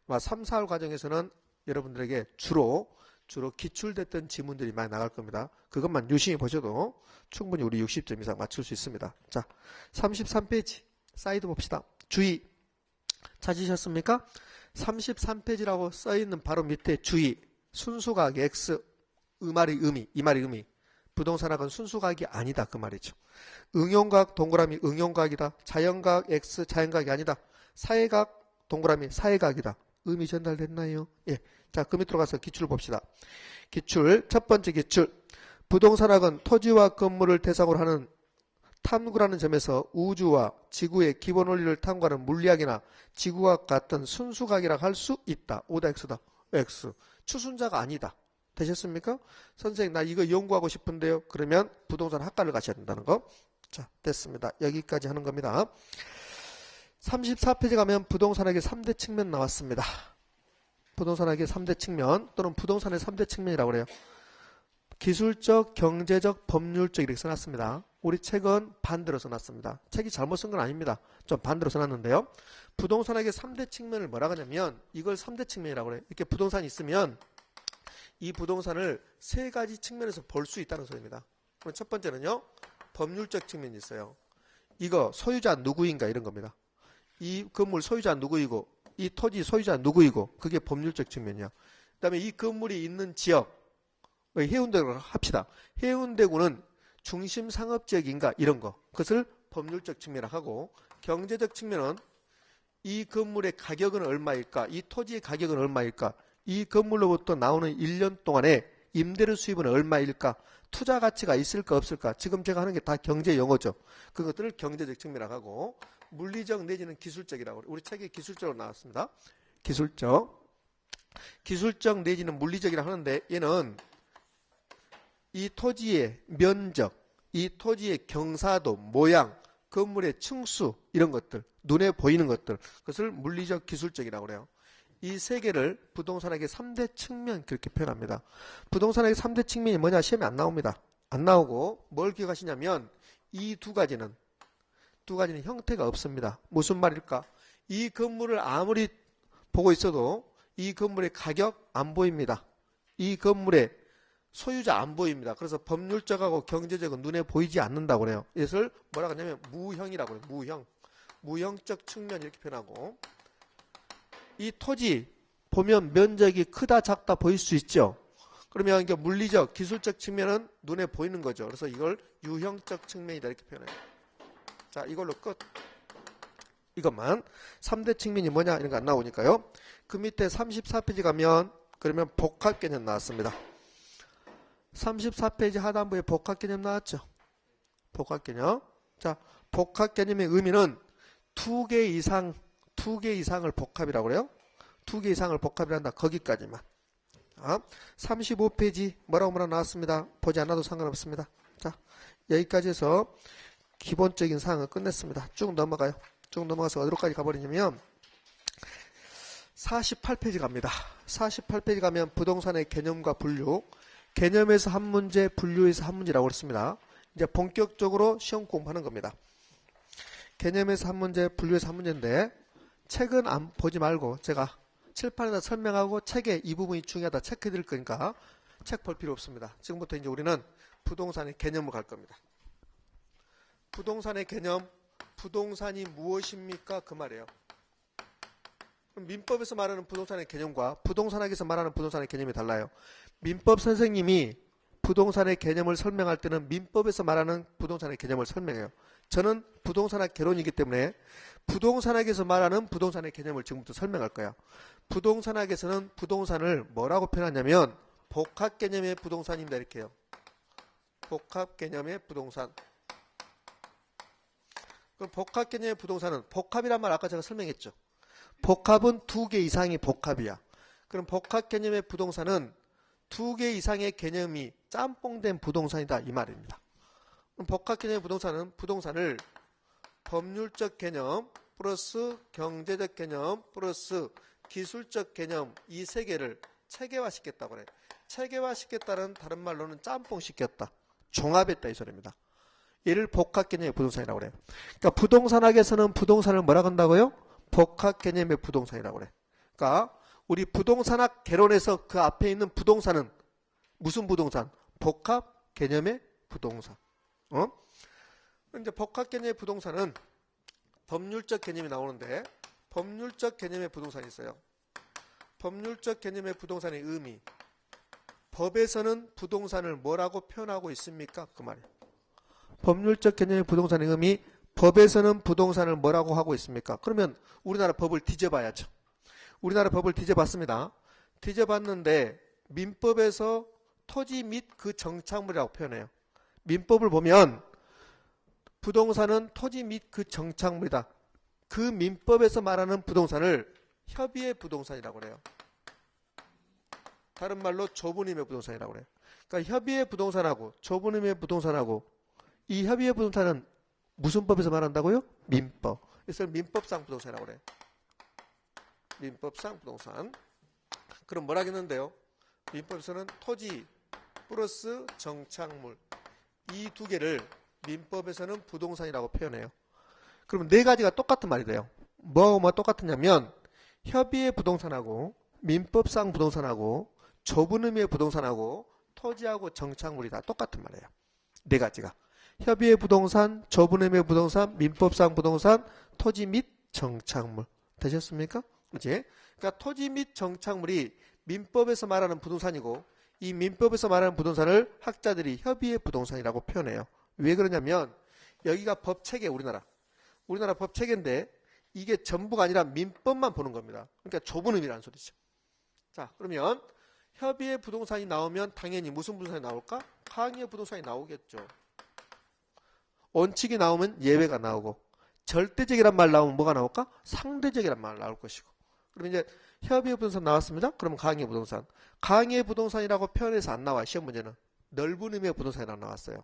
아마 3, 4월 과정에서는 여러분들에게 주로 기출됐던 지문들이 많이 나갈 겁니다. 그것만 유심히 보셔도 충분히 우리 60점 이상 맞출 수 있습니다. 자, 33페이지 사이드 봅시다. 주의. 찾으셨습니까? 33페이지라고 써있는 바로 밑에 주의. 순수과학 X. 이 말이 의미. 부동산학은 순수과학이 아니다. 그 말이죠. 응용과학 동그라미 응용과학이다. 자연과학 X. 자연과학이 아니다. 사회과학 동그라미 사회과학이다. 의미 전달됐나요? 예. 자, 그 밑으로 가서 기출 봅시다. 기출, 첫 번째 기출. 부동산학은 토지와 건물을 대상으로 하는 탐구라는 점에서 우주와 지구의 기본 원리를 탐구하는 물리학이나 지구과학 같은 순수학이라 할 수 있다. 오다 X다. X. 추순자가 아니다. 되셨습니까? 선생님, 나 이거 연구하고 싶은데요. 그러면 부동산 학과를 가셔야 된다는 거. 자, 됐습니다. 여기까지 하는 겁니다. 34페이지 가면 부동산학의 3대 측면 나왔습니다. 부동산학의 3대 측면 또는 부동산의 3대 측면이라고 그래요. 기술적, 경제적, 법률적 이렇게 써놨습니다. 우리 책은 반대로 써놨습니다. 책이 잘못 쓴 건 아닙니다. 좀 반대로 써놨는데요. 부동산학의 3대 측면을 뭐라 하냐면 이걸 3대 측면이라고 그래요. 이렇게 부동산이 있으면 이 부동산을 세 가지 측면에서 볼 수 있다는 소리입니다. 그럼 첫 번째는요. 법률적 측면이 있어요. 이거 소유자 누구인가 이런 겁니다. 이 건물 소유자 누구이고 이 토지 소유자 누구이고 그게 법률적 측면이야. 그 다음에 이 건물이 있는 지역 해운대구를 합시다. 해운대구는 중심 상업지역인가 이런 거. 그것을 법률적 측면이라고 하고 경제적 측면은 이 건물의 가격은 얼마일까? 이 토지의 가격은 얼마일까? 이 건물로부터 나오는 1년 동안에 임대료 수입은 얼마일까? 투자 가치가 있을까 없을까? 지금 제가 하는 게 다 경제 용어죠. 그것들을 경제적 측면이라고 하고 물리적 내지는 기술적이라고 우리 책에 기술적으로 나왔습니다. 기술적 내지는 물리적이라고 하는데 얘는 이 토지의 면적, 이 토지의 경사도, 모양, 건물의 층수 이런 것들, 눈에 보이는 것들 그것을 물리적, 기술적이라고 그래요. 이 세 개를 부동산학의 3대 측면 그렇게 표현합니다. 부동산학의 3대 측면이 뭐냐 시험에 안 나옵니다. 안 나오고 뭘 기억하시냐면 이 두 가지는 형태가 없습니다. 무슨 말일까? 이 건물을 아무리 보고 있어도 이 건물의 가격 안 보입니다. 이 건물의 소유자 안 보입니다. 그래서 법률적하고 경제적은 눈에 보이지 않는다고 그래요. 이것을 뭐라고 하냐면 무형이라고 해요. 무형적 측면 이렇게 표현하고 이 토지 보면 면적이 크다 작다 보일 수 있죠. 그러면 이게 물리적 기술적 측면은 눈에 보이는 거죠. 그래서 이걸 유형적 측면이다 이렇게 표현해요. 자, 이걸로 끝. 이것만 3대 측면이 뭐냐 이런 거 안 나오니까요. 그 밑에 34페이지 가면 그러면 복합 개념 나왔습니다. 34페이지 하단부에 복합 개념 나왔죠. 복합 개념. 자, 복합 개념의 의미는 두 개 이상을 복합이라고 그래요. 두 개 이상을 복합이란다. 거기까지만. 35페이지 뭐라고 나왔습니다. 보지 않아도 상관없습니다. 자, 여기까지 해서 기본적인 사항은 끝냈습니다. 쭉 넘어가요. 쭉 넘어가서 어디로까지 가버리냐면 48페이지 갑니다. 48페이지 가면 부동산의 개념과 분류, 개념에서 한 문제, 분류에서 한 문제라고 그랬습니다. 이제 본격적으로 시험 공부하는 겁니다. 개념에서 한 문제, 분류에서 한 문제인데 책은 안 보지 말고 제가 칠판에다 설명하고 책에 이 부분이 중요하다 체크해 드릴 거니까 책 볼 필요 없습니다. 지금부터 이제 우리는 부동산의 개념으로 갈 겁니다. 부동산의 개념, 부동산이 무엇입니까? 그 말이에요. 민법에서 말하는 부동산의 개념과 부동산학에서 말하는 부동산의 개념이 달라요. 민법 선생님이 부동산의 개념을 설명할 때는 민법에서 말하는 부동산의 개념을 설명해요. 저는 부동산학 개론이기 때문에 부동산학에서 말하는 부동산의 개념을 지금부터 설명할 거야. 부동산학에서는 부동산을 뭐라고 표현하냐면 복합 개념의 부동산입니다. 이렇게 해요. 복합 개념의 부동산. 그럼 복합 개념의 부동산은 복합이란 말 아까 제가 설명했죠. 복합은 두 개 이상이 복합이야. 그럼 복합 개념의 부동산은 두 개 이상의 개념이 짬뽕된 부동산이다 이 말입니다. 그럼 복합 개념의 부동산은 부동산을 법률적 개념 플러스 경제적 개념 플러스 기술적 개념 이 세 개를 체계화시켰다고 그래. 체계화시켰다는 다른 말로는 짬뽕시켰다. 종합했다 이 소리입니다. 이를 복합 개념의 부동산이라고 그래요. 그러니까 부동산학에서는 부동산을 뭐라고 한다고요? 복합 개념의 부동산이라고 그래. 그러니까 우리 부동산학 개론에서 그 앞에 있는 부동산은 무슨 부동산? 복합 개념의 부동산. 이제 복합 개념의 부동산은 법률적 개념이 나오는데 법률적 개념의 부동산이 있어요. 법률적 개념의 부동산의 의미. 법에서는 부동산을 뭐라고 표현하고 있습니까? 그 말이에요. 법률적 개념의 부동산의 의미. 법에서는 부동산을 뭐라고 하고 있습니까? 그러면 우리나라 법을 뒤져봐야죠. 우리나라 법을 뒤져봤습니다. 뒤져봤는데 민법에서 토지 및 그 정착물이라고 표현해요. 민법을 보면 부동산은 토지 및 그 정착물이다. 그 민법에서 말하는 부동산을 협의의 부동산이라고 그래요. 다른 말로 좁은 의미의 부동산이라고 그래요. 그러니까 협의의 부동산하고 좁은 의미의 부동산하고 이 협의의 부동산은 무슨 법에서 말한다고요? 민법. 그래서 민법상 부동산이라고 그래요. 민법상 부동산. 그럼 뭐라 하겠는데요? 민법에서는 토지 플러스 정착물 이 두 개를 민법에서는 부동산이라고 표현해요. 그러면 네 가지가 똑같은 말이 돼요. 뭐하고 똑같으냐면 협의의 부동산하고 민법상 부동산하고 좁은 의미의 부동산하고 토지하고 정착물이 다 똑같은 말이에요. 네 가지가. 협의의 부동산, 좁은 의미의 부동산, 민법상 부동산, 토지 및 정착물. 되셨습니까? 그치? 그러니까 토지 및 정착물이 민법에서 말하는 부동산이고 이 민법에서 말하는 부동산을 학자들이 협의의 부동산이라고 표현해요. 왜 그러냐면 여기가 법체계 우리나라 법체계인데 이게 전부가 아니라 민법만 보는 겁니다. 그러니까 좁은 의미라는 소리죠. 자, 그러면 협의의 부동산이 나오면 당연히 무슨 부동산이 나올까? 항의의 부동산이 나오겠죠. 원칙이 나오면 예외가 나오고 절대적이란 말 나오면 뭐가 나올까? 상대적이란 말 나올 것이고. 그럼 이제 협의의 부동산 나왔습니다. 그러면 강의의 부동산. 강의의 부동산이라고 표현해서 안 나와. 시험 문제는. 넓은 의미의 부동산이라고 나왔어요.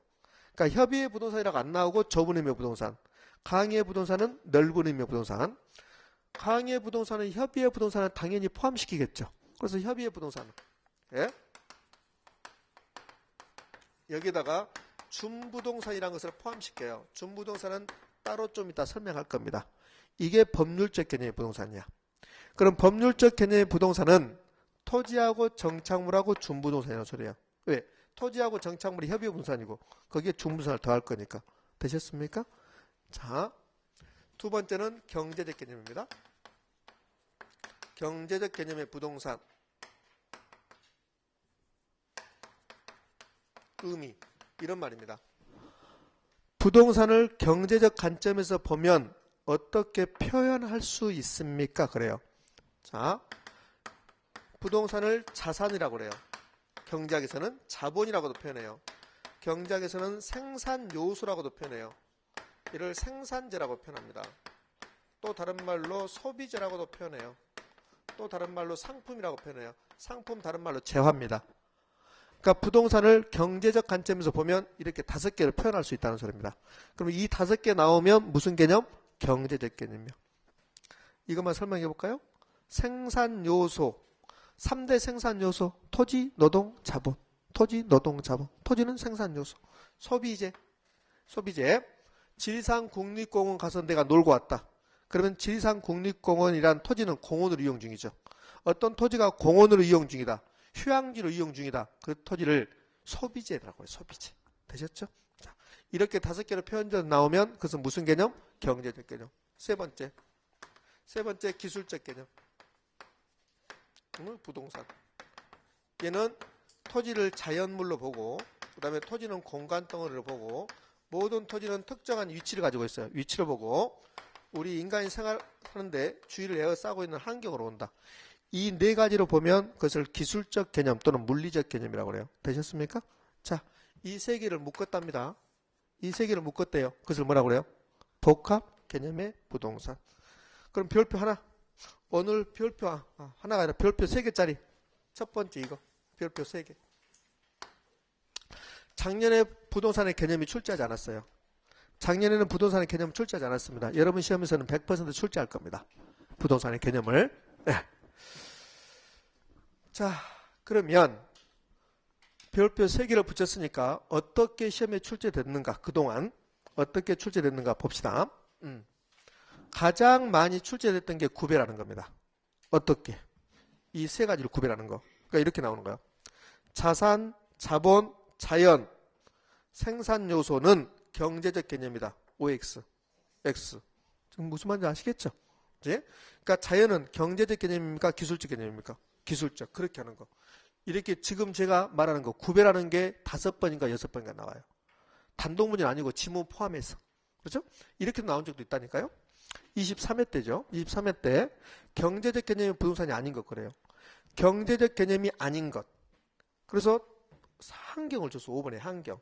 그러니까 협의의 부동산이라고 안 나오고 좁은 의미의 부동산. 강의의 부동산은 넓은 의미의 부동산. 강의의 부동산은 협의의 부동산을 당연히 포함시키겠죠. 그래서 협의의 부동산. 예? 여기다가 준부동산이라는 것을 포함시켜요. 준부동산은 따로 좀 이따 설명할 겁니다. 이게 법률적 개념의 부동산이야. 그럼 법률적 개념의 부동산은 토지하고 정착물하고 준부동산이라는 소리야. 왜? 토지하고 정착물이 협의의 부동산이고 거기에 준부동산을 더할 거니까. 되셨습니까? 자, 두 번째는 경제적 개념입니다. 경제적 개념의 부동산. 의미. 이런 말입니다. 부동산을 경제적 관점에서 보면 어떻게 표현할 수 있습니까? 그래요. 자, 부동산을 자산이라고 그래요. 경제학에서는 자본이라고도 표현해요. 경제학에서는 생산 요소라고도 표현해요. 이를 생산재라고 표현합니다. 또 다른 말로 소비재라고도 표현해요. 또 다른 말로 상품이라고 표현해요. 상품 다른 말로 재화입니다. 그러니까 부동산을 경제적 관점에서 보면 이렇게 5개를 표현할 수 있다는 소리입니다. 그럼 이 5개 나오면 무슨 개념? 경제적 개념이요. 이것만 설명해 볼까요? 생산 요소. 3대 생산 요소. 토지, 노동, 자본. 토지, 노동, 자본. 토지는 생산 요소. 소비재. 지리산 국립공원 가서 내가 놀고 왔다. 그러면 지리산 국립공원이란 토지는 공원으로 이용 중이죠. 어떤 토지가 공원으로 이용 중이다. 휴양지로 이용 중이다. 그 토지를 소비재라고 해요. 소비재. 되셨죠? 자, 이렇게 5개로 표현되어 나오면 그것은 무슨 개념? 경제적 개념. 세 번째 기술적 개념. 부동산. 얘는 토지를 자연물로 보고 그 다음에 토지는 공간 덩어리로 보고 모든 토지는 특정한 위치를 가지고 있어요. 위치를 보고 우리 인간이 생활하는데 주위를 에워싸고 있는 환경으로 본다. 이 네 가지로 보면 그것을 기술적 개념 또는 물리적 개념이라고 그래요. 되셨습니까? 자, 이 세 개를 묶었답니다. 이 세 개를 묶었대요. 그것을 뭐라고 그래요? 복합 개념의 부동산. 그럼 별표 하나. 오늘 별표 하나가 아니라 별표 3개짜리. 첫 번째 이거. 별표 3개. 작년에 부동산의 개념이 출제하지 않았어요. 작년에는 부동산의 개념을 출제하지 않았습니다. 여러분 시험에서는 100% 출제할 겁니다. 부동산의 개념을. 네. 자, 그러면 별표 3개를 붙였으니까 어떻게 시험에 출제됐는가, 그동안 어떻게 출제됐는가 봅시다. 가장 많이 출제됐던 게 구배라는 겁니다. 어떻게? 이 세 가지를 구배라는 거. 그러니까 이렇게 나오는 거예요. 자산, 자본, 자연, 생산 요소는 경제적 개념이다. OX, X. 지금 무슨 말인지 아시겠죠? 네? 그러니까 자연은 경제적 개념입니까? 기술적 개념입니까? 기술적. 그렇게 하는 거. 이렇게 지금 제가 말하는 거 구배라는 게 5번인가 6번인가 나와요. 단독문제는 아니고 지문 포함해서. 그렇죠? 이렇게 나온 적도 있다니까요. 23회 때죠. 23회 때 경제적 개념이 부동산이 아닌 것 그래요. 경제적 개념이 아닌 것. 그래서 환경을 줬어. 5번에 환경.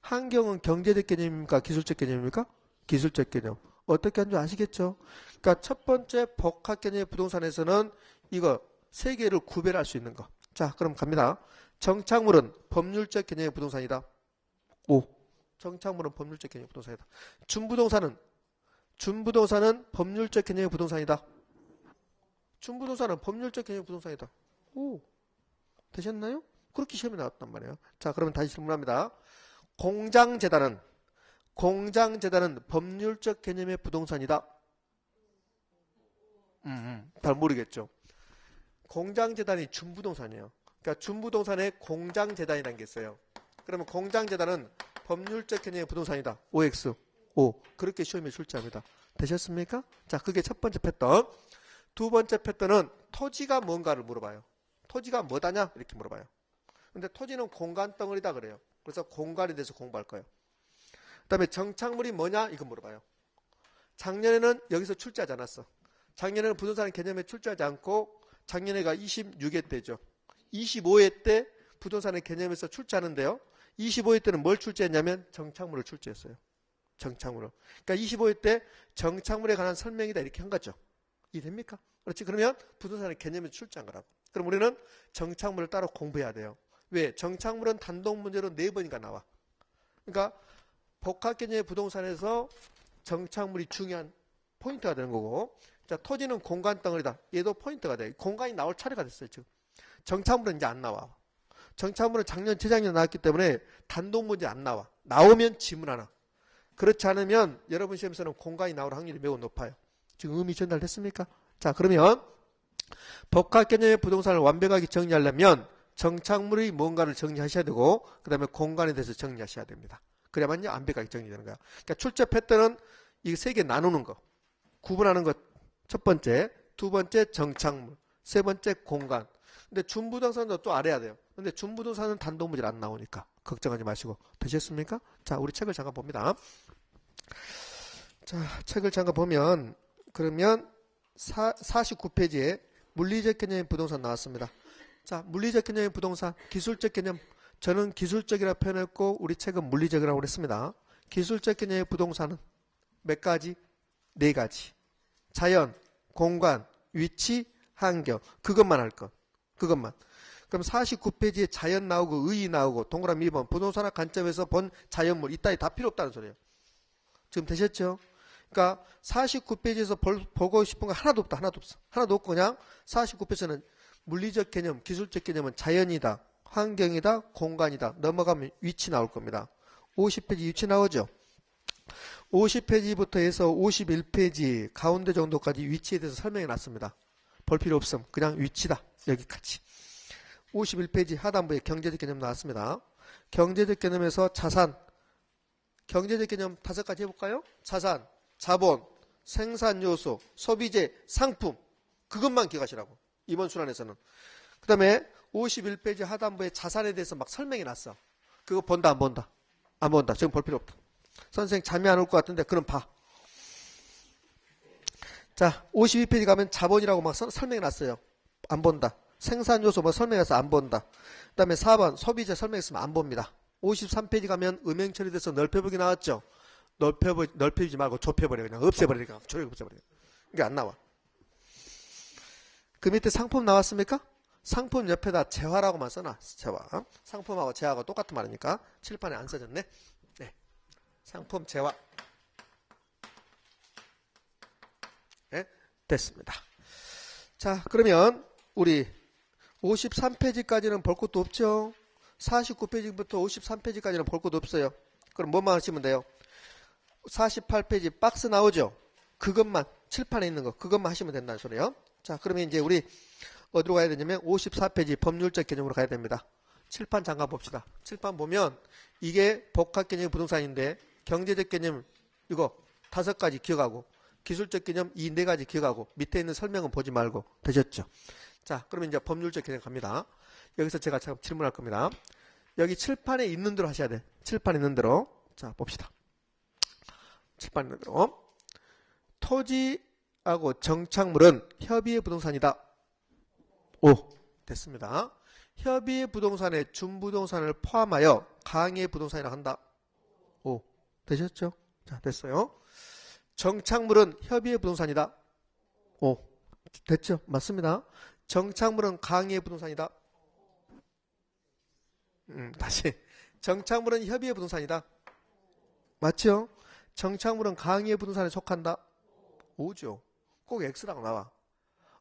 환경은 경제적 개념입니까? 기술적 개념입니까? 기술적 개념. 어떻게 하는지 아시겠죠? 그러니까 첫 번째 복합 개념의 부동산에서는 이거 세 개를 구별할 수 있는 거. 자, 그럼 갑니다. 정착물은 법률적 개념의 부동산이다. 오. 정착물은 법률적 개념의 부동산이다. 준부동산은 법률적 개념의 부동산이다. 준부동산은 법률적 개념의 부동산이다. 오. 되셨나요? 그렇게 시험에 나왔단 말이에요. 자, 그러면 다시 질문합니다. 공장재단은 법률적 개념의 부동산이다. 잘 모르겠죠. 공장재단이 준부동산이에요. 그러니까 준부동산에 공장재단이라는 게 있어요. 그러면 공장재단은 법률적 개념의 부동산이다. OX. 오. 그렇게 시험에 출제합니다. 되셨습니까? 자, 그게 첫 번째 패턴. 두 번째 패턴은 토지가 뭔가를 물어봐요. 토지가 뭐다냐? 이렇게 물어봐요. 근데 토지는 공간 덩어리다 그래요. 그래서 공간에 대해서 공부할 거예요. 그 다음에 정착물이 뭐냐? 이거 물어봐요. 작년에는 여기서 출제하지 않았어. 작년에는 부동산 개념에 출제하지 않고 작년에가 26회 때죠. 25회 때 부동산의 개념에서 출제하는데요. 25회 때는 뭘 출제했냐면 정착물을 출제했어요. 정착물을. 그러니까 25회 때 정착물에 관한 설명이다 이렇게 한 거죠. 이해됩니까? 그렇지. 그러면 부동산의 개념에서 출제한 거라고. 그럼 우리는 정착물을 따로 공부해야 돼요. 왜? 정착물은 단독 문제로 4번인가 나와. 그러니까 복합 개념의 부동산에서 정착물이 중요한 포인트가 되는 거고, 자, 토지는 공간 덩어리다. 얘도 포인트가 돼. 공간이 나올 차례가 됐어요, 지금. 정착물은 이제 안 나와. 정착물은 작년, 재작년에 나왔기 때문에 단독 문제 안 나와. 나오면 지문 하나. 그렇지 않으면 여러분 시험에서는 공간이 나올 확률이 매우 높아요. 지금 의미 전달됐습니까? 자, 그러면 복합 개념의 부동산을 완벽하게 정리하려면 정착물이 뭔가를 정리하셔야 되고 그 다음에 공간에 대해서 정리하셔야 됩니다. 그래야만요 완벽하게 정리되는 거야. 그러니까 출제 패턴은 이 세 개 나누는 거, 구분하는 것. 첫 번째, 두 번째 정착물, 세 번째 공간. 근데 준부동산도 또 알아야 돼요. 근데 준부동산은 단독 문제를 안 나오니까 걱정하지 마시고. 되셨습니까? 자, 우리 책을 잠깐 봅니다. 자, 책을 잠깐 보면 그러면 49페이지에 물리적 개념의 부동산 나왔습니다. 자, 물리적 개념의 부동산, 기술적 개념. 저는 기술적이라 표현했고 우리 책은 물리적이라고 그랬습니다. 기술적 개념의 부동산은 몇 가지? 4가지. 자연, 공간, 위치, 환경. 그것만 할 것. 그것만. 그럼 49페이지에 자연 나오고 의의 나오고 동그라미 2번 부동산학 관점에서 본 자연물 이따위 다 필요 없다는 소리예요. 지금 되셨죠? 그러니까 49페이지에서 보고 싶은 거 하나도 없다. 하나도 없어. 하나도 없고 그냥 49페이지는 물리적 개념, 기술적 개념은 자연이다, 환경이다, 공간이다. 넘어가면 위치 나올 겁니다. 50페이지 위치 나오죠? 50페이지부터 해서 51페이지 가운데 정도까지 위치에 대해서 설명해 놨습니다. 볼 필요 없음. 그냥 위치다. 여기까지. 51페이지 하단부에 경제적 개념 나왔습니다. 경제적 개념에서 자산, 경제적 개념 5가지 해볼까요? 자산, 자본, 생산요소, 소비재, 상품. 그것만 기억하시라고. 이번 순환에서는. 그 다음에 51페이지 하단부에 자산에 대해서 막 설명해 놨어. 그거 본다 안 본다? 안 본다. 지금 볼 필요 없다. 선생님 잠이 안 올 것 같은데 그럼 봐. 자, 52페이지 가면 자본이라고 막 설명해 놨어요. 안 본다. 생산요소 뭐 설명해서 안 본다. 그 다음에 4번 소비재 설명했으면 안 봅니다. 53페이지 가면 음행 처리돼서 넓혀보기 나왔죠. 넓혀보지 말고 좁혀버려. 그냥 없애버리니까. 조용히 없애버려. 이게 안 나와. 그 밑에 상품 나왔습니까? 상품 옆에다 재화라고만 써놨어. 재화. 상품하고 재화가 똑같은 말이니까 칠판에 안 써졌네. 네. 상품 재화. 네. 됐습니다. 자, 그러면 우리 53페이지까지는 볼 것도 없죠. 49페이지부터 53페이지까지는 볼 것도 없어요. 그럼 뭐만 하시면 돼요? 48페이지 박스 나오죠? 그것만, 칠판에 있는 거, 그것만 하시면 된다는 소리예요. 자, 그러면 이제 우리 어디로 가야 되냐면 54페이지 법률적 개념으로 가야 됩니다. 칠판 잠깐 봅시다. 칠판 보면 이게 복합 개념 부동산인데 경제적 개념 이거 5가지 기억하고 기술적 개념 이 4가지 기억하고 밑에 있는 설명은 보지 말고 되셨죠? 자, 그러면 이제 법률적 개념 갑니다. 여기서 제가 잠깐 질문할 겁니다. 여기 칠판에 있는 대로 하셔야 돼. 칠판에 있는 대로. 자, 봅시다. 칠판에 있는 대로. 토지하고 정착물은 협의의 부동산이다. 오, 됐습니다. 협의의 부동산에 준부동산을 포함하여 강의 부동산이라 한다. 오, 되셨죠? 자, 됐어요. 정착물은 협의의 부동산이다. 오, 됐죠? 맞습니다. 정착물은 강의의 부동산이다. 다시. 정착물은 협의의 부동산이다. 맞죠? 정착물은 강의의 부동산에 속한다. 오죠. 꼭 X라고 나와.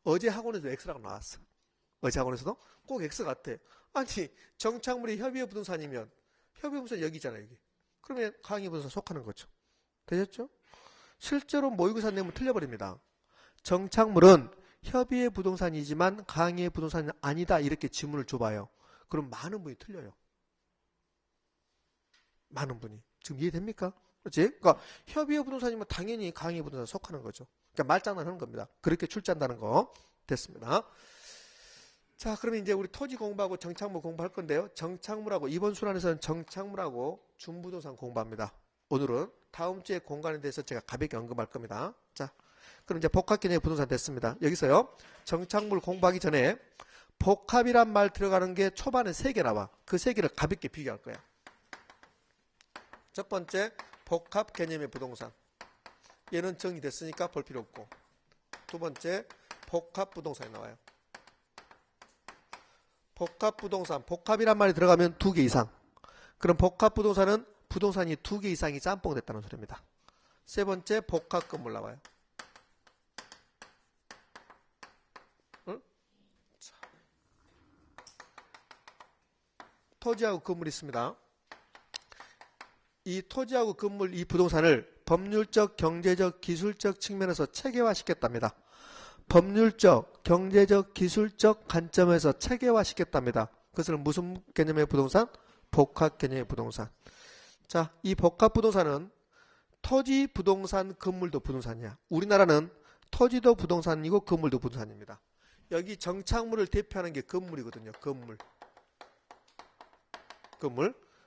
어제 학원에도 X라고 나왔어. 어제 학원에서도 꼭 X 같아. 아니, 정착물이 협의의 부동산이면 협의의 부동산 여기잖아, 여기. 그러면 강의의 부동산 속하는 거죠. 되셨죠? 실제로 모의고사 내면 틀려버립니다. 정착물은 협의의 부동산이지만 강의의 부동산은 아니다. 이렇게 지문을 줘봐요. 그럼 많은 분이 틀려요. 많은 분이. 지금 이해됩니까? 그렇지? 그러니까 협의의 부동산이면 당연히 강의의 부동산에 속하는 거죠. 그러니까 말장난하는 겁니다. 그렇게 출제한다는 거. 됐습니다. 자, 그러면 이제 우리 토지 공부하고 정착물 공부할 건데요. 정착물하고 이번 순환에서는 정착물하고 준부동산 공부합니다. 오늘은 다음 주에 공간에 대해서 제가 가볍게 언급할 겁니다. 자, 그럼 이제 복합개념의 부동산 됐습니다. 여기서요. 정착물 공부하기 전에 복합이란 말 들어가는 게 초반에 3개 나와. 그 3개를 가볍게 비교할 거야. 첫 번째, 복합 개념의 부동산. 얘는 정의됐으니까 볼 필요 없고. 두 번째, 복합 부동산이 나와요. 복합 부동산, 복합이란 말이 들어가면 2개 이상. 그럼 복합 부동산은 부동산이 2개 이상이 짬뽕 됐다는 소리입니다. 세 번째, 복합 건물 나와요. 응? 자. 토지하고 건물이 있습니다. 이 토지하고 건물, 이 부동산을 법률적, 경제적, 기술적 측면에서 체계화시켰답니다. 법률적, 경제적, 기술적 관점에서 체계화시켰답니다. 그것을 무슨 개념의 부동산? 복합 개념의 부동산. 자, 이 복합 부동산은 토지, 부동산, 건물도 부동산이야. 우리나라는 토지도 부동산이고 건물도 부동산입니다. 여기 정착물을 대표하는 게 건물이거든요. 건물.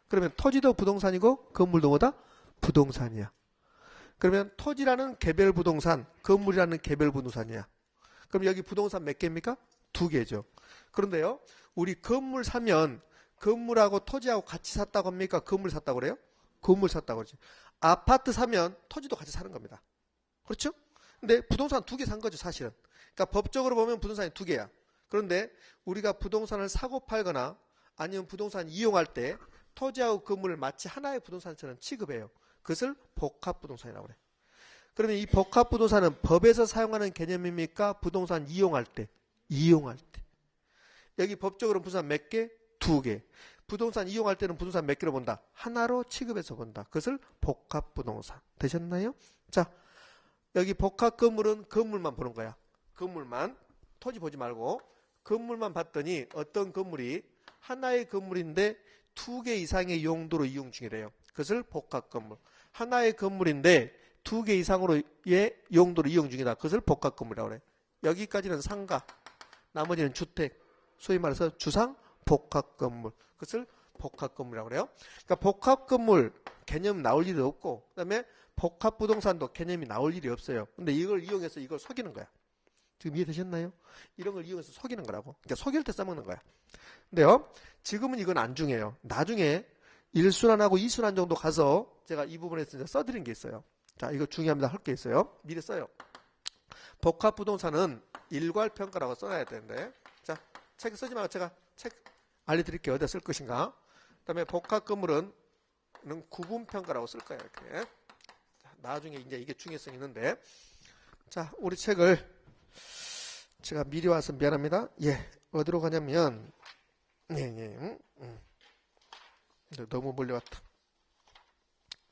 그러면 토지도 부동산이고 건물도 뭐다? 부동산이야. 그러면 토지라는 개별 부동산, 건물이라는 개별 부동산이야. 그럼 여기 부동산 몇 개입니까? 2개죠. 그런데요, 우리 건물 사면 건물하고 토지하고 같이 샀다고 합니까? 건물 샀다고 그래요? 건물 샀다고 그러지. 아파트 사면 토지도 같이 사는 겁니다. 그렇죠? 근데 부동산 2개 산 거죠, 사실은. 그러니까 법적으로 보면 부동산이 2개야. 그런데 우리가 부동산을 사고 팔거나 아니면 부동산 이용할 때 토지하고 건물을 마치 하나의 부동산처럼 취급해요. 그것을 복합부동산이라고 그래. 그러면 이 복합부동산은 법에서 사용하는 개념입니까? 부동산 이용할 때. 이용할 때. 여기 법적으로 부동산 몇 개? 2개. 부동산 이용할 때는 부동산 몇 개로 본다? 하나로 취급해서 본다. 그것을 복합부동산. 되셨나요? 자, 여기 복합건물은 건물만 보는 거야. 건물만. 토지 보지 말고 건물만 봤더니 어떤 건물이 하나의 건물인데 2개 이상의 용도로 이용 중이래요. 그것을 복합건물. 하나의 건물인데 2개 이상으로의 용도로 이용 중이다. 그것을 복합건물이라고 그래. 여기까지는 상가, 나머지는 주택, 소위 말해서 주상 복합건물. 그것을 복합건물이라고 그래요. 그러니까 복합건물 개념 나올 일이 없고, 그 다음에 복합부동산도 개념이 나올 일이 없어요. 근데 이걸 이용해서 이걸 속이는 거야. 지금 이해되셨나요? 이런 걸 이용해서 속이는 거라고. 그러니까 속일 때 써먹는 거야. 근데요, 지금은 이건 안 중요해요. 나중에 1순환하고 2순환 정도 가서 제가 이 부분에서 써드린 게 있어요. 자, 이거 중요합니다. 할 게 있어요. 미리 써요. 복합부동산은 일괄평가라고 써놔야 되는데, 자, 책 쓰지 말고 제가 책 알려드릴게요. 어디다 쓸 것인가. 그 다음에 복합건물은 구분평가라고 쓸 거예요. 이렇게. 자, 나중에 이제 이게 중요성이 있는데, 자, 우리 책을 제가 미리 와서 미안합니다. 예, 어디로 가냐면, 너무 멀리 왔다.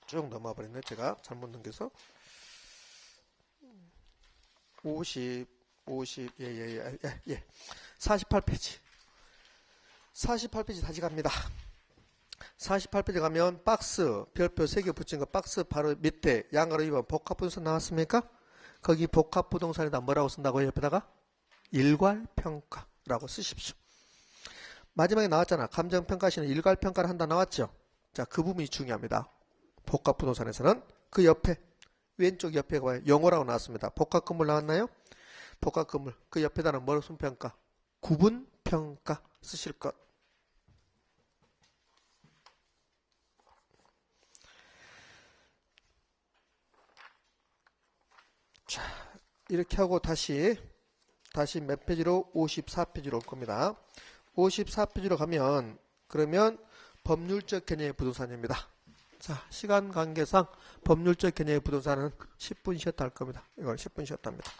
쭉 넘어와 버렸네. 제가 잘못 넘겨서. 50, 예. 48페이지. 48페이지 다시 갑니다. 48페이지 가면 박스, 별표 3개 붙인 거 박스 바로 밑에 양가로 2번 복합부동산 나왔습니까? 거기 복합부동산에다 뭐라고 쓴다고요? 옆에다가? 일괄평가라고 쓰십시오. 마지막에 나왔잖아. 감정평가시는 일괄평가를 한다 나왔죠? 자, 그 부분이 중요합니다. 복합부동산에서는 그 옆에 왼쪽 옆에가 봐요. 영어라고 나왔습니다. 복합건물 나왔나요? 복합건물. 그 옆에다는 뭐로 순평가? 구분평가 쓰실 것. 자, 이렇게 하고 다시 몇 페이지로? 54페이지로 올 겁니다. 54페이지로 가면 그러면 법률적 개념의 부동산입니다. 자, 시간 관계상 법률적 개념의 부동산은 10분 쉬었다 할 겁니다. 이걸 10분 쉬었다 합니다.